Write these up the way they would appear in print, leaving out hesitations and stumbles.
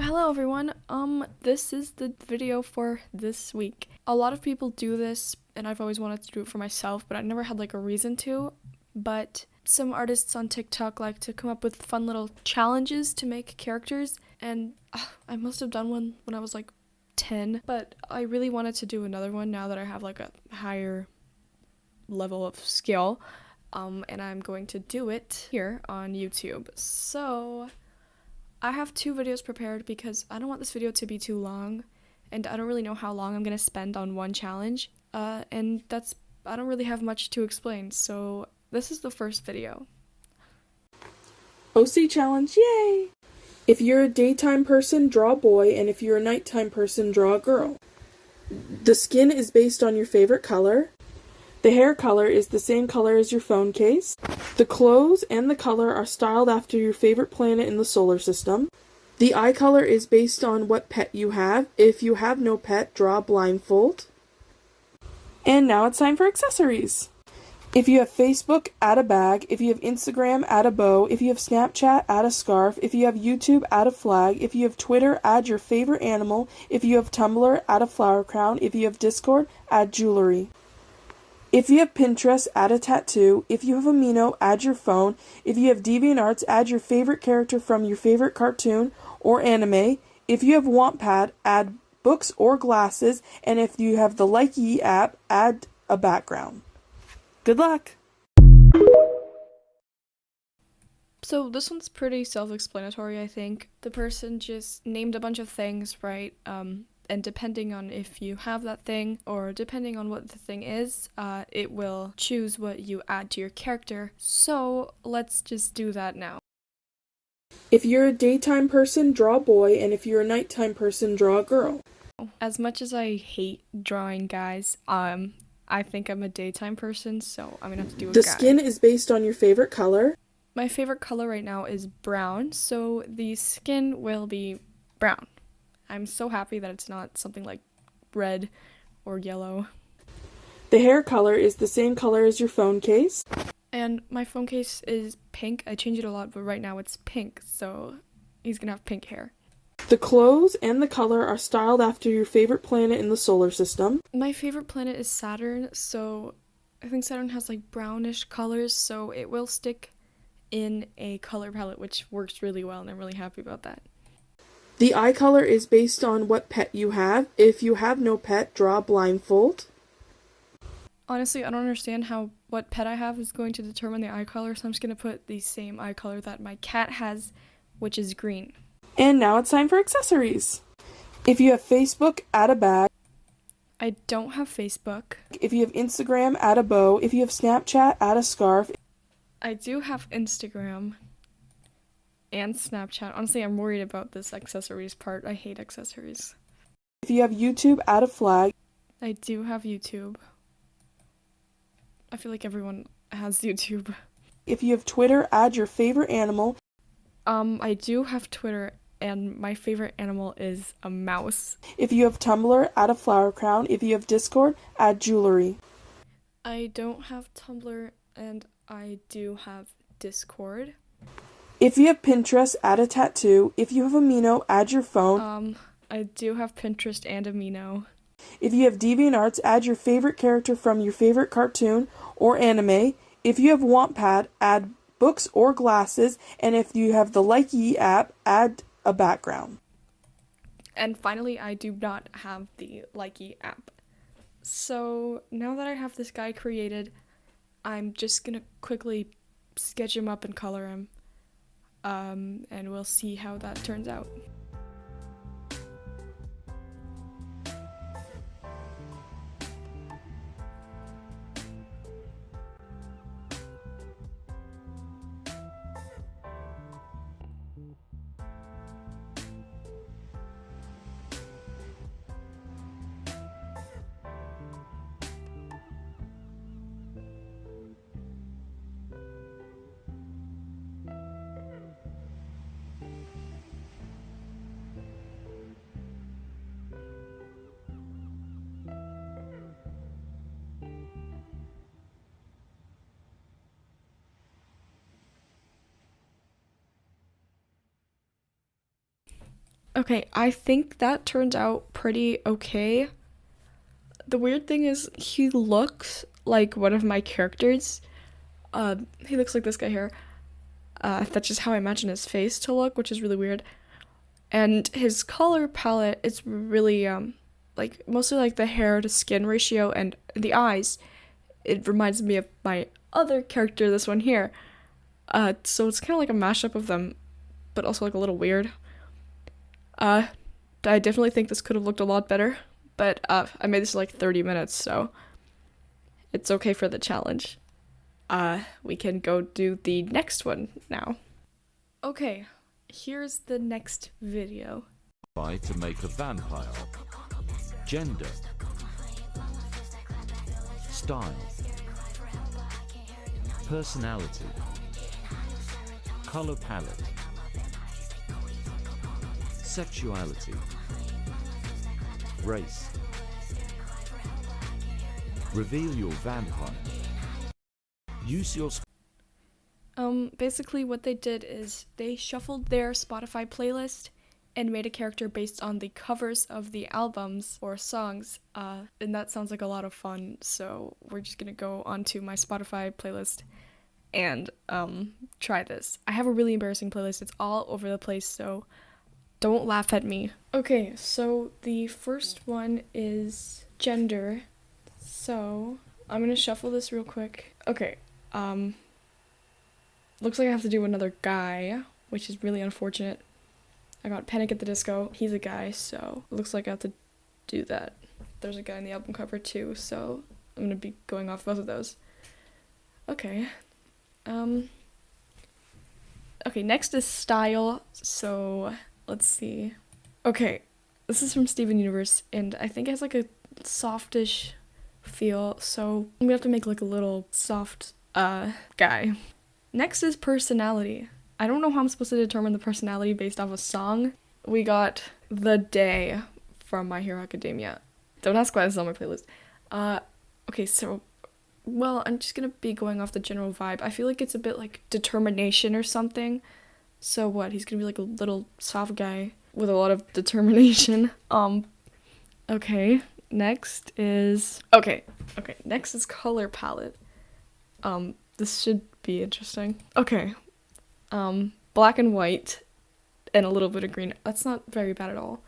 Hello everyone, this is the video for this week. A lot of people do this, and I've always wanted to do it for myself, but I never had a reason to. But some artists on TikTok like to come up with fun little challenges to make characters, and I must have done one when I was 10, but I really wanted to do another one now that I have a higher level of skill, and I'm going to do it here on YouTube. So I have two videos prepared because I don't want this video to be too long, and I don't really know how long I'm going to spend on one challenge, and I don't really have much to explain, so this is the first video. OC challenge, yay! If you're a daytime person, draw a boy, and if you're a nighttime person, draw a girl. The skin is based on your favorite color. The hair color is the same color as your phone case. The clothes and the color are styled after your favorite planet in the solar system. The eye color is based on what pet you have. If you have no pet, draw a blindfold. And now it's time for accessories. If you have Facebook, add a bag. If you have Instagram, add a bow. If you have Snapchat, add a scarf. If you have YouTube, add a flag. If you have Twitter, add your favorite animal. If you have Tumblr, add a flower crown. If you have Discord, add jewelry. If you have Pinterest, add a tattoo. If you have Amino, add your phone. If you have DeviantArts, add your favorite character from your favorite cartoon or anime. If you have Wattpad, add books or glasses. And if you have the Likey app, add a background. Good luck! So this one's pretty self-explanatory, I think. The person just named a bunch of things, right? And depending on if you have that thing, or depending on what the thing is, it will choose what you add to your character. So let's just do that now. If you're a daytime person, draw a boy, and if you're a nighttime person, draw a girl. As much as I hate drawing guys, I think I'm a daytime person, so I'm gonna have to do a guy. The skin is based on your favorite color. My favorite color right now is brown, so the skin will be brown. I'm so happy that it's not something like red or yellow. The hair color is the same color as your phone case. And my phone case is pink. I change it a lot, but right now it's pink, so he's gonna have pink hair. The clothes and the color are styled after your favorite planet in the solar system. My favorite planet is Saturn, so I think Saturn has brownish colors, so it will stick in a color palette, which works really well, and I'm really happy about that. The eye color is based on what pet you have. If you have no pet, draw a blindfold. Honestly, I don't understand how what pet I have is going to determine the eye color, so I'm just going to put the same eye color that my cat has, which is green. And now it's time for accessories. If you have Facebook, add a bag. I don't have Facebook. If you have Instagram, add a bow. If you have Snapchat, add a scarf. I do have Instagram and Snapchat. Honestly, I'm worried about this accessories part. I hate accessories. If you have YouTube, add a flag. I do have YouTube. I feel like everyone has YouTube. If you have Twitter, add your favorite animal. I do have Twitter, and my favorite animal is a mouse. If you have Tumblr, add a flower crown. If you have Discord, add jewelry. I don't have Tumblr, and I do have Discord. If you have Pinterest, add a tattoo. If you have Amino, add your phone. I do have Pinterest and Amino. If you have DeviantArts, add your favorite character from your favorite cartoon or anime. If you have Wattpad, add books or glasses. And if you have the Likey app, add a background. And finally, I do not have the Likey app. So now that I have this guy created, I'm just gonna quickly sketch him up and color him. And we'll see how that turns out. Okay, I think that turned out pretty okay. The weird thing is he looks like one of my characters. He looks like this guy here. That's just how I imagine his face to look, which is really weird. And his color palette is really like mostly like the hair to skin ratio and the eyes. It reminds me of my other character, this one here. So it's kind of like a mashup of them, but also like a little weird. I definitely think this could have looked a lot better, but I made this in like 30 minutes, so it's okay for the challenge. We can go do the next one now. Okay, here's the next video. To make a vampire. Gender. Style. Personality. Color palette. Sexuality. Race. Reveal your vampire. Use your Basically what they did is they shuffled their Spotify playlist and made a character based on the covers of the albums or songs, and that sounds like a lot of fun, so we're just gonna go onto my Spotify playlist and try this. I have a really embarrassing playlist. It's all over the place, so don't laugh at me. Okay, so the first one is gender. So I'm gonna shuffle this real quick. Okay, looks like I have to do another guy, which is really unfortunate. I got Panic at the Disco. He's a guy, so it looks like I have to do that. There's a guy in the album cover too, so I'm gonna be going off both of those. Okay. Okay, next is style. So let's see. Okay, this is from Steven Universe, and I think it has like a softish feel, so I'm gonna have to make like a little soft guy. Next is personality. I don't know how I'm supposed to determine the personality based off a song. We got The Day from My Hero Academia. Don't ask why this is on my playlist. Okay, so, well, I'm just gonna be going off the general vibe. I feel like it's a bit like determination or something. So what, he's gonna be like a little soft guy with a lot of determination. Okay, next is, next is color palette. This should be interesting. Okay, black and white and a little bit of green. That's not very bad at all.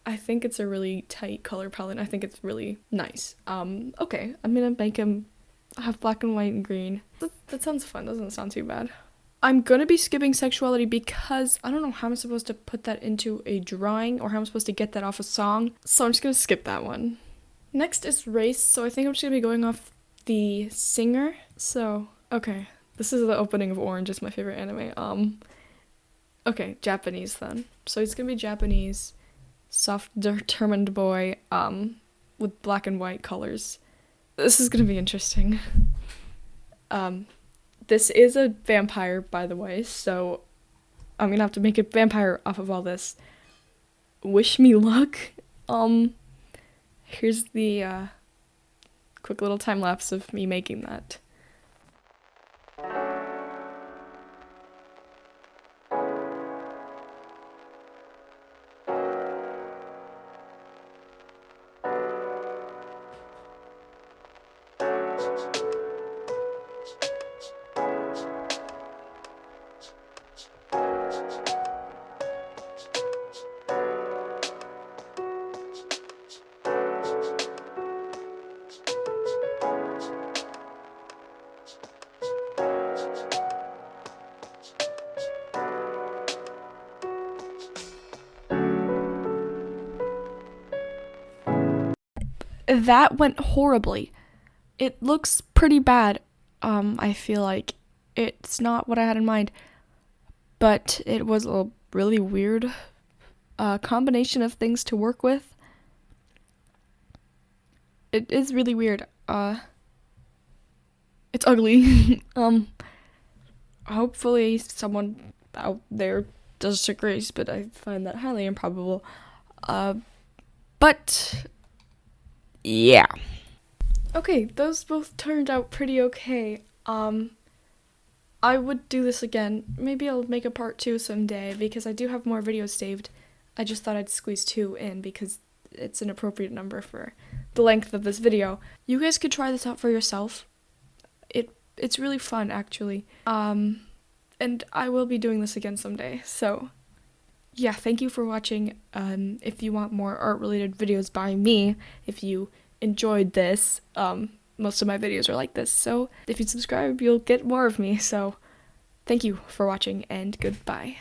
I think it's a really tight color palette. I think it's really nice. Okay, I'm gonna make him have black and white and green. That sounds fun. Doesn't sound too bad. I'm gonna be skipping sexuality because I don't know how I'm supposed to put that into a drawing or how I'm supposed to get that off a song. So I'm just gonna skip that one. Next is race. So I think I'm just gonna be going off the singer. So, okay. This is the opening of Orange. It's my favorite anime. Okay, Japanese then. So he's gonna be Japanese, soft, determined boy, with black and white colors. This is gonna be interesting. This is a vampire, by the way, so I'm gonna have to make a vampire off of all this. Wish me luck. Here's the, quick little time lapse of me making that. That went horribly. It looks pretty bad. I feel like it's not what I had in mind, but it was a really weird combination of things to work with. It is really weird. It's ugly. Hopefully someone out there does to Grace, but I find that highly improbable. But yeah. Okay, those both turned out pretty okay. I would do this again. Maybe I'll make a part 2 someday because I do have more videos saved. I just thought I'd squeeze 2 in because it's an appropriate number for the length of this video. You guys could try this out for yourself. It's really fun, actually. And I will be doing this again someday. So, yeah, thank you for watching. If you want more art-related videos by me, if you enjoyed this, most of my videos are like this. So, if you subscribe, you'll get more of me. So, thank you for watching, and goodbye.